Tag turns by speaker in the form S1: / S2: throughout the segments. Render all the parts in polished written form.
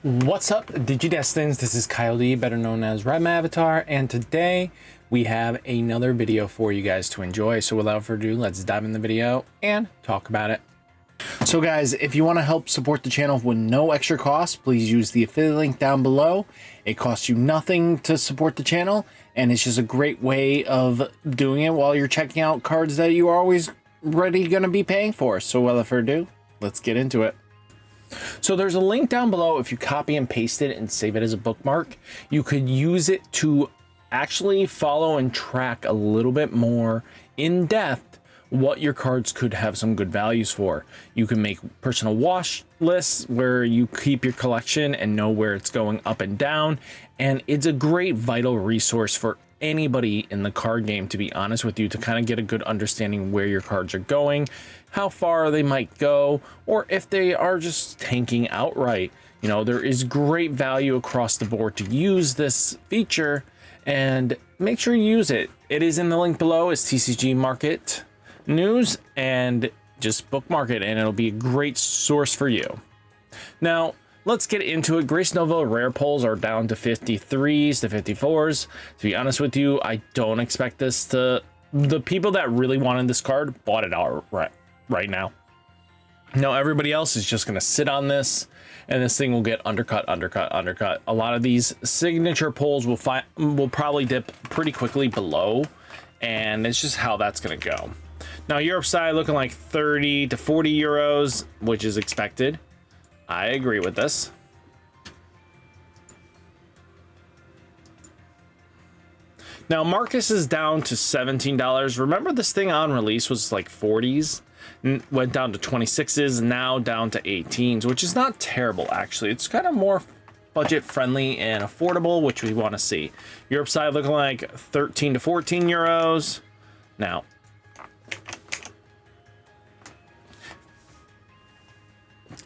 S1: What's up, Digidestins? This is Kyle D, better known as RideMyAvatar, and today we have another video for you guys to enjoy. So without further ado, let's dive in the video and talk about it. So guys, if you want to help support the channel with no extra cost, please use the affiliate link down below. It costs you nothing to support the channel, and it's just a great way of doing it while you're checking out cards that you are always ready going to be paying for. So without further ado, let's get into it. So there's a link down below. If you copy and paste it and save it as a bookmark, you could use it to actually follow and track a little bit more in depth what your cards could have some good values for. You can make personal watch lists where you keep your collection and know where it's going up and down. And it's a great vital resource for anybody in the card game, to be honest with you, to kind of get a good understanding where your cards are going, how far they might go, or if they are just tanking outright. You know, there is great value across the board to use this feature, and make sure you use it. It is in the link below. It's TCG Market News, and just bookmark it and it'll be a great source for you. Now let's get into it. Grace Nova rare pulls are down to 53s to 54s. To be honest with you, I don't expect this to... The people that really wanted this card bought it out right now. Now everybody else is just going to sit on this, and this thing will get undercut. A lot of these signature pulls will probably dip pretty quickly below, and it's just how that's going to go. Now Europe side looking like 30 to 40 euros, which is expected. I agree with this. Now Marcus is down to $17. Remember, this thing on release was like 40s, went down to 26s, now down to 18s, which is not terrible actually. It's kind of more budget friendly and affordable, which we want to see. Europe side looking like 13 to 14 euros. Now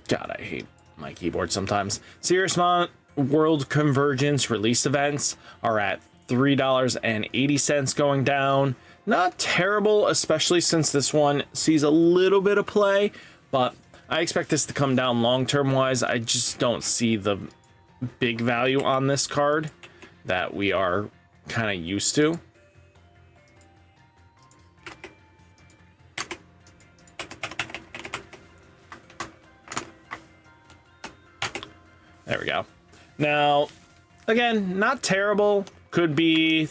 S1: God, I hate my keyboard sometimes. Serious Mon World Convergence release events are at $3.80 going down. Not terrible, especially since this one sees a little bit of play, but I expect this to come down long-term wise. I just don't see the big value on this card that we are kind of used to. There we go. Now, again, not terrible. Could be,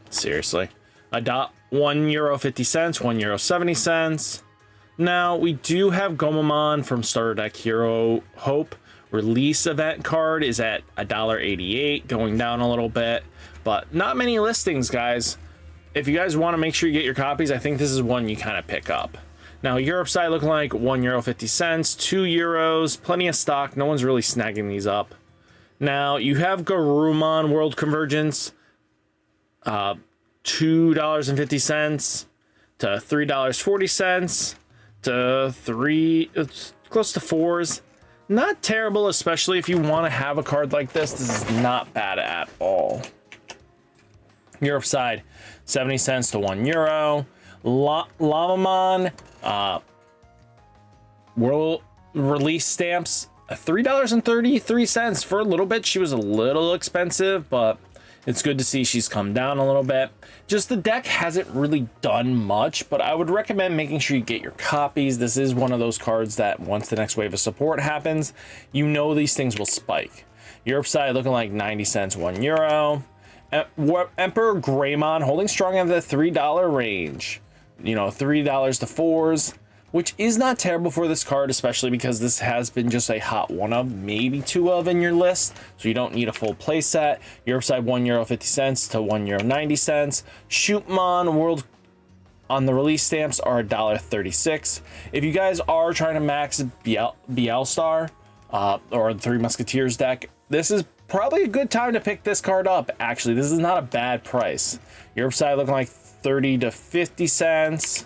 S1: seriously, €1.50, €1.70. Now, we do have Gomamon from Starter Deck Hero Hope. Release event card is at $1.88, going down a little bit, but not many listings, guys. If you guys want to make sure you get your copies, I think this is one you kind of pick up. Now, Europe side looking like €1.50, €2, plenty of stock. No one's really snagging these up. Now, you have Garurumon World Convergence, $2.50 to $3.40 to close to $4s. Not terrible, especially if you want to have a card like this. This is not bad at all. Europe side, 70 cents to €1. Lamamon world release stamps, $3.33. For a little bit she was a little expensive, but it's good to see she's come down a little bit. Just the deck hasn't really done much, but I would recommend making sure you get your copies. This is one of those cards that once the next wave of support happens, you know these things will spike. Europe side looking like 90 cents, €1. Emperor Greymon holding strong at the $3 range. You know, $3 to $4s, which is not terrible for this card, especially because this has been just a hot one of, maybe two of in your list, so you don't need a full play set. Europe side, €1.50 to €1.90. Shootmon World on the release stamps are $1.36. If you guys are trying to max Bielstar or the Three Musketeers deck, this is probably a good time to pick this card up. Actually, this is not a bad price. Europe side looking like 30 to 50 cents.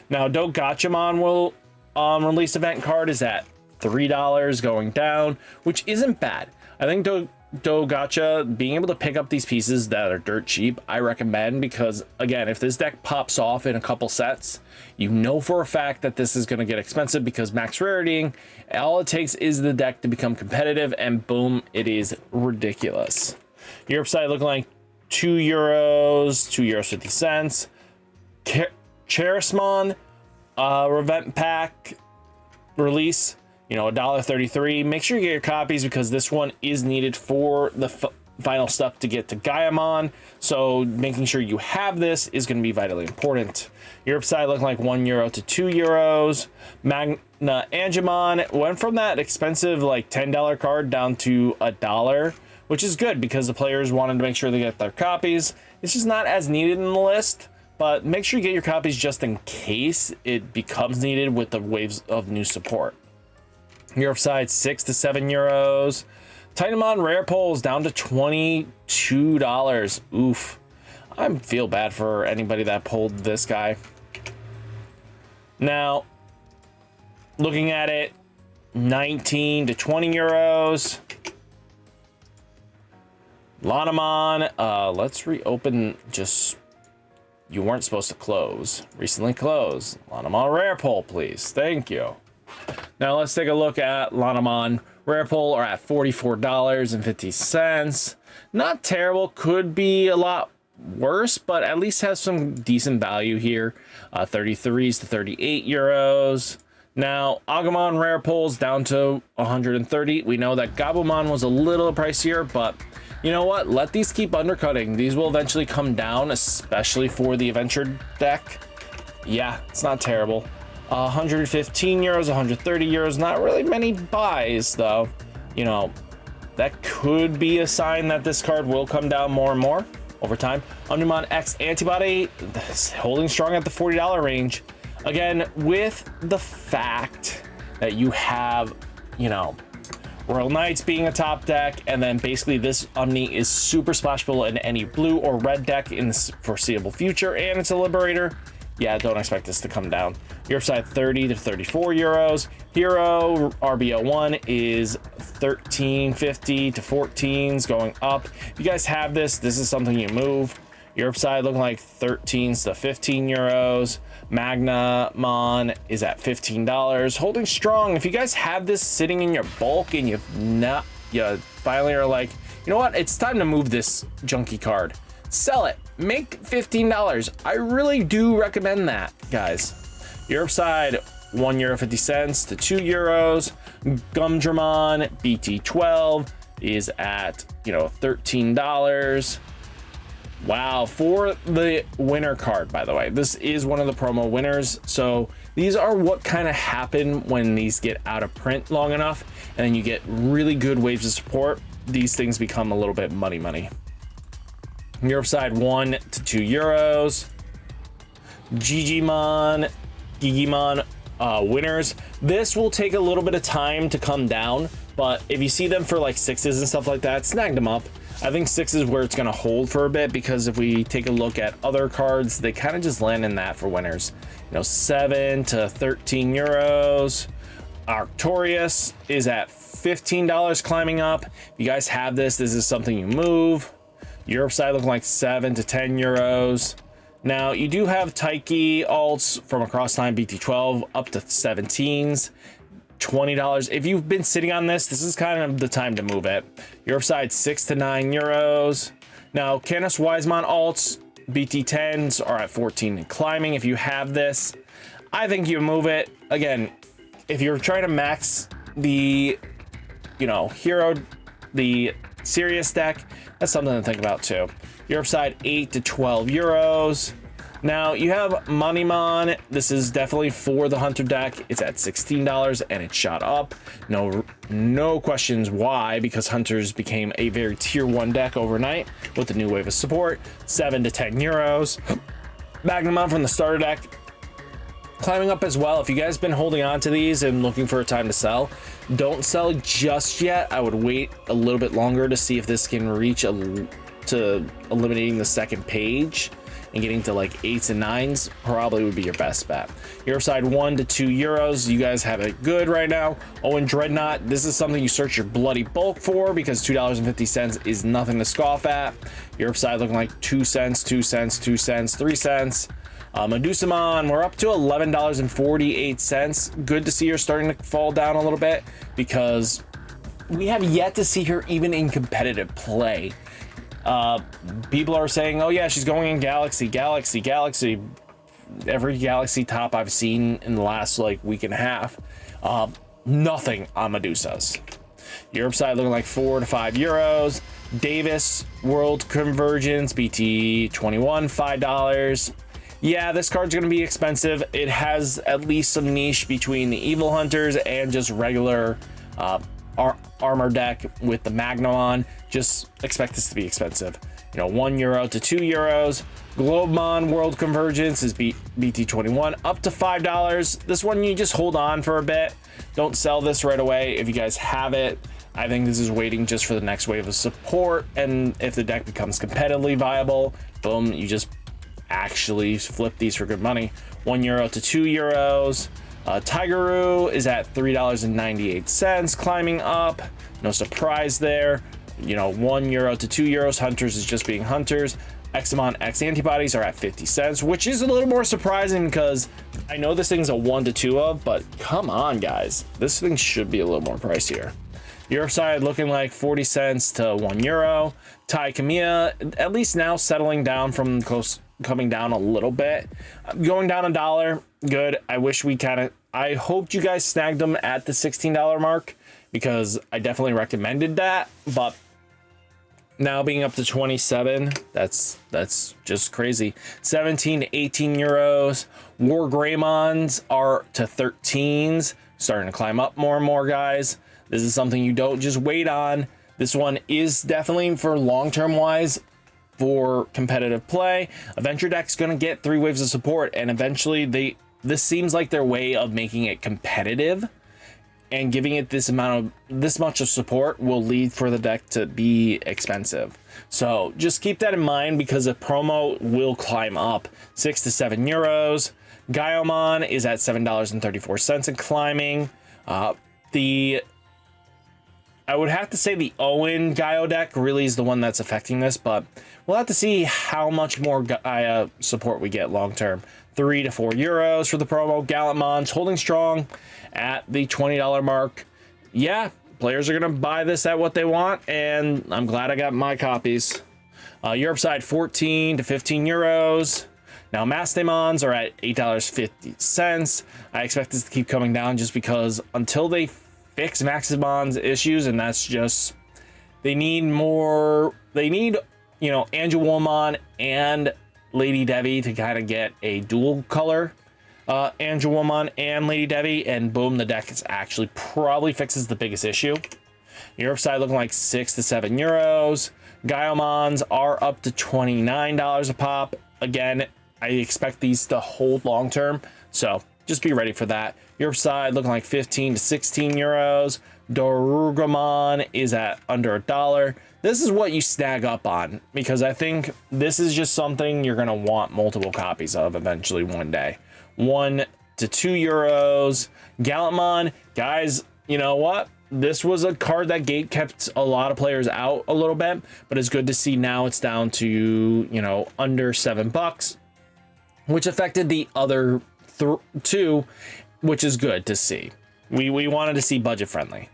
S1: Now, Gachamon will release event card is at $3 going down, which isn't bad. I think do gacha, being able to pick up these pieces that are dirt cheap, I recommend, because again, if this deck pops off in a couple sets, you know for a fact that this is going to get expensive, because max raritying, all it takes is the deck to become competitive, and boom, it is ridiculous. Europe side looking like €2, €2.50. Cherismon Revent Pack release, you know, $1.33. Make sure you get your copies, because this one is needed for the final step to get to Gaiamon. So making sure you have this is going to be vitally important. Europe side looking like €1 to €2. Magna Angemon went from that expensive like $10 card down to $1, which is good because the players wanted to make sure they get their copies. It's just not as needed in the list, but make sure you get your copies just in case it becomes needed with the waves of new support. Europe side €6 to €7. Titanmon rare pulls down to $22. Oof. I feel bad for anybody that pulled this guy. Now, looking at it, 19 to €20. Lanamon, let's reopen. Just, you weren't supposed to close. Recently closed. Lanamon rare pull, please. Thank you. Now let's take a look at Lanamon rare pull, are at $44.50. Not terrible, could be a lot worse, but at least has some decent value here. 33s to €38. Now Agumon rare pulls down to 130. We know that Gabumon was a little pricier, but you know what? Let these keep undercutting. These will eventually come down, especially for the adventure deck. Yeah, it's not terrible. €115, €130. Not really many buys, though. You know, that could be a sign that this card will come down more and more over time. Omnimon X Antibody holding strong at the $40 range. Again, with the fact that you have, you know, Royal Knights being a top deck, and then basically this Omni is super splashable in any blue or red deck in the foreseeable future, and it's a Liberator. Yeah, don't expect this to come down. Europe side 30 to €34. Hero RBO1 is 13.50 to 14s, going up. If you guys have this, this is something you move. Europe side looking like 13s to €15. Magnamon is at $15, holding strong. If you guys have this sitting in your bulk and you finally are like, you know what, it's time to move this junky card, sell it, make $15. I really do recommend that, guys. Europe side €1.50 to €2. Gumdramon Bt-12 is at, you know, $13. Wow, for the winner card, by the way. This is one of the promo winners. So these are what kind of happen when these get out of print long enough, and then you get really good waves of support. These things become a little bit money. Europe side €1 to €2. Digimon winners. This will take a little bit of time to come down, but if you see them for like 6s and stuff like that, snag them up. I think 6 is where it's going to hold for a bit, because if we take a look at other cards, they kind of just land in that for winners. You know, 7 to €13. Arctorius is at $15, climbing up. If you guys have this, this is something you move. Europe side looking like 7 to €10. Now, you do have Taiki alts from across time, BT12 up to 17s. $20. If you've been sitting on this, this is kind of the time to move it. Europe side €6 to €9. Now, Canis Wisemon alts, BT10s are at 14 and climbing. If you have this, I think you move it. Again, if you're trying to max the, you know, hero, the serious deck, that's something to think about too. Europe side €8 to €12. Now you have Moneymon. This is definitely for the Hunter deck. It's at $16 and it shot up. No questions why, because Hunters became a very tier 1 deck overnight with the new wave of support. €7 to €10. Magnamon from the starter deck climbing up as well. If you guys been holding on to these and looking for a time to sell, don't sell just yet. I would wait a little bit longer to see if this can reach to eliminating the second page. and getting to like 8s and 9s probably would be your best bet. Europe side, 1 to 2 euros. You guys have it good right now. Owen Dreadnought, this is something you search your bloody bulk for because $2.50 is nothing to scoff at. Europe side looking like 2 cents, 2 cents, 2 cents, 3 cents. Medusamon, we're up to $11.48. Good to see her starting to fall down a little bit because we have yet to see her even in competitive play. People are saying, oh yeah, she's going in Galaxy. Every Galaxy top I've seen in the last like week and a half, nothing on Medusas. Europe side looking like 4 to 5 euros. Davis World Convergence Bt-21, $5. Yeah, this card's going to be expensive. It has at least some niche between the Evil Hunters and just regular armor deck with the Magnum on. Just expect this to be expensive. You know, 1 euro to 2 euros. Globemon World Convergence is Bt-21 up to $5. This one you just hold on for a bit. Don't sell this right away if you guys have it. I think this is waiting just for the next wave of support, and if the deck becomes competitively viable, boom, you just actually flip these for good money. 1 euro to 2 euros. Tigeroo is at $3.98, climbing up. No surprise there. You know, 1 euro to 2 euros. Hunters is just being hunters. Examon X antibodies are at 50 cents, which is a little more surprising because I know this thing's a 1 to 2 of, but come on, guys. This thing should be a little more pricier. Europe side looking like 40 cents to 1 euro. Tai Kamiya, at least now settling down from close, coming down a little bit. Going down $1, good. I hoped you guys snagged them at the $16 mark because I definitely recommended that, but now being up to 27, that's just crazy. 17 to 18 euros. War Greymons are to 13s, starting to climb up more and more, guys. This is something you don't just wait on. This one is definitely for long-term wise for competitive play. Adventure deck's going to get 3 waves of support, and eventually this seems like their way of making it competitive, and giving it this much of support will lead for the deck to be expensive. So just keep that in mind because the promo will climb up. 6 to 7 euros. Gaiomon is at $7.34 and climbing. I would have to say the Owen Gaio deck really is the one that's affecting this, but we'll have to see how much more Gaia support we get long term. 3 to 4 euros for the promo. Gallantmon's holding strong at the $20 mark. Yeah, players are going to buy this at what they want, and I'm glad I got my copies. Europe side, 14 to 15 euros. Now, Mastemons are at $8.50. I expect this to keep coming down just because until they fix Maximon's issues, and that's just, they need, you know, Angelwomon and Lady Devi to kind of get a dual color Angelwomon and Lady Devi, and boom, the deck is actually probably fixes the biggest issue. Europe side looking like 6 to 7 euros. Gaiomons are up to $29 a pop. Again, I expect these to hold long term, so just be ready for that. Europe side looking like 15 to 16 euros. Dorugamon is at under $1. This is what you snag up on because I think this is just something you're going to want multiple copies of eventually one day. 1 to 2 euros. Gallantmon, guys, you know what? This was a card that gate kept a lot of players out a little bit, but it's good to see now it's down to, you know, under $7, which affected the other two, which is good to see. We wanted to see budget friendly.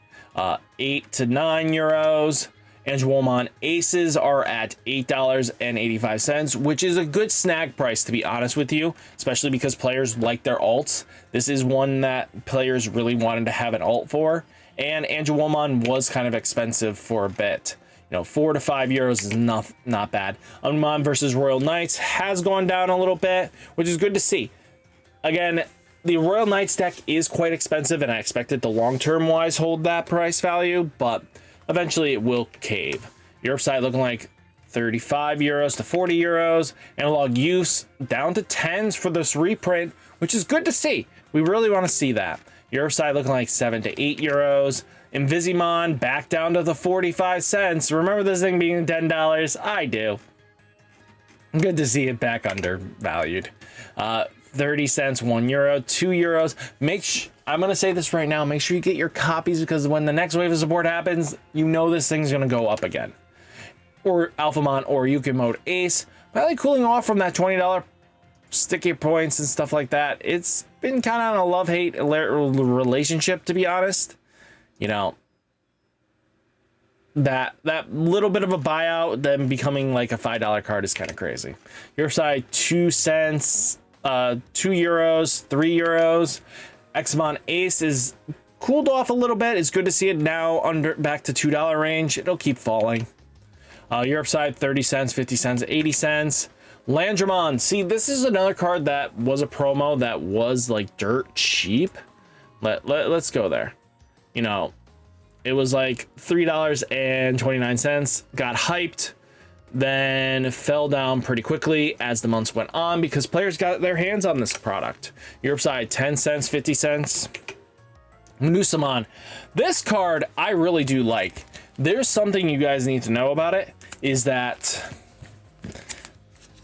S1: 8 to 9 euros. Angelwomon Aces are at $8.85, which is a good snag price, to be honest with you, especially because players like their alts. This is one that players really wanted to have an alt for, and Angelwomon was kind of expensive for a bit. You know, 4 to 5 euros is not bad. Unmon versus Royal Knights has gone down a little bit, which is good to see. Again, the Royal Knights deck is quite expensive, and I expect it to long-term wise hold that price value, but eventually it will cave. Europe side looking like 35 euros to 40 euros. Analog use down to 10s for this reprint, which is good to see. We really want to see that. Europe side looking like 7 to 8 euros. Invisimon back down to the 45 cents. Remember this thing being $10? I do. Good to see it back undervalued. 30 cents, €1, €2. I'm gonna say this right now, make sure you get your copies, because when the next wave of support happens, you know this thing's gonna go up again. Or Alphamon or Yuki Mode Ace. Finally cooling off from that $20 sticky points and stuff like that. It's been kind of on a love-hate relationship, to be honest. You know, that little bit of a buyout, then becoming like a $5 card is kind of crazy. Your side, 2 cents, €2, €3. Examon Ace is cooled off a little bit. It's good to see it now back to $2 range. It'll keep falling. Europe side, 30 cents, 50 cents, 80 cents. Landramon. See, this is another card that was a promo that was like dirt cheap. Let's go there. You know, it was like $3.29. Got hyped, then fell down pretty quickly as the months went on because players got their hands on this product. Europe side, 10 cents, 50 cents. Nusamon. This card I really do like. There's something you guys need to know about it, is that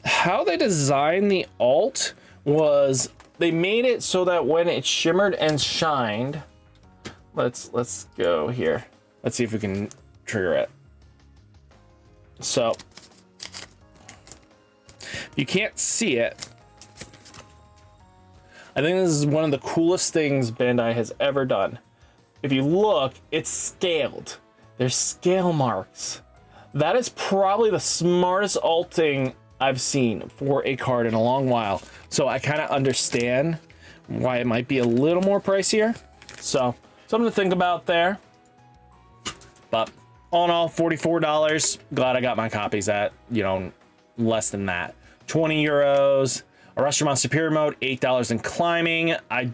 S1: how they designed the alt was they made it so that when it shimmered and shined, let's go here. Let's see if we can trigger it. So you can't see it. I think this is one of the coolest things Bandai has ever done. If you look, it's scaled. There's scale marks. That is probably the smartest alting I've seen for a card in a long while. So I kind of understand why it might be a little more pricier. So something to think about there. But all in all, $44. Glad I got my copies at, you know, less than that. €20. Arrestramon Superior Mode, $8 and climbing. I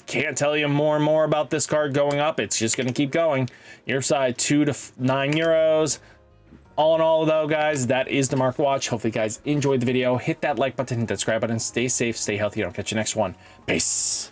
S1: can't tell you more and more about this card going up. It's just going to keep going. Your side, €2 to €9. All in all, though, guys, that is the Mark Watch. Hopefully, you guys enjoyed the video. Hit that like button, hit that subscribe button. Stay safe, stay healthy, and I'll catch you next one. Peace.